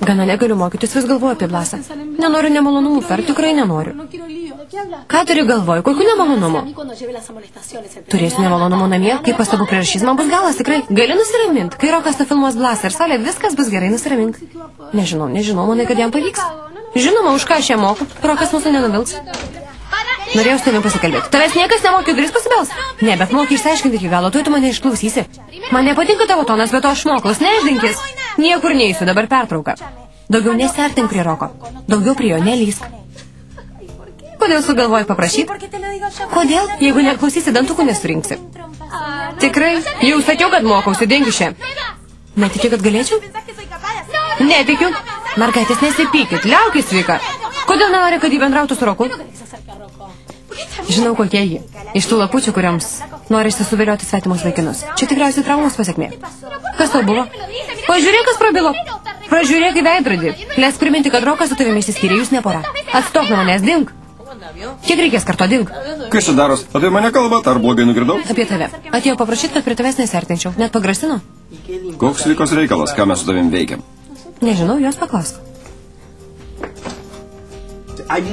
Gana negaliu mokytis, vis galvoju apie Blasą. Nenoriu nemalonumų, Fer, tikrai nenoriu. Ką turi galvoj, kokiu nemalonumų? Turėsiu nemalonumų namie, kai pastabų prirašys, man bus galas, tikrai. Gali nusiramint, kai Rokas nufilmuos Blasą ir salė, viskas bus gerai, nusiramink. Nežinau, manai, kad jam pavyks. Žinoma, už ką aš ją moku, Rokas mūsų nenuvilks. Norėjau su tavimi pasikalbėti. Tavęs niekas nemokė duris pasibels? Ne, bet moki išsiaiškinti iki galo, tu mane išklausysi. Man nepatinka tavo tonas, bet aš moklas, neišdinkis. Niekur neįsiu, dabar pertrauka. Daugiau nesiartink prie Roko. Daugiau prie jo nelysk. Kodėl sugalvoji paprašyti? Kodėl? Jeigu neklausysi, dantukų nesurinksi. Tikrai? Jau sakiau, kad mokausi, dingi čia. Netikiu, kad galėčiau? Netikiu. Mergaitės, nesipykit, liaukis sveika. Kodėl nenori, kad jį bendrautų su Roku? Žinau, kokie jį. Iš tų lapučių, kuriams norisi suvilioti svetimus vaikinus. Čia tikriausiai traumos pasiekmė. Kas tau buvo? Pažiūrėk, kas prabilo. Pažiūrėk į veidrodį. Leisk priminti, kad Rokas su tavimi išsiskyrė, jūs ne pora. Atstok nuo manęs, dink. Kiek reikės karto, dink. Kas čia daros? Apie mane kalbat, ar blogai nugirdau? Apie tave. Atėjo paprašyti, kad prie tavęs nesertinčiau. Net pagrasino. Koks likos reikalas, ką mes su tavim veikiam? Nežinau, jos paklausk.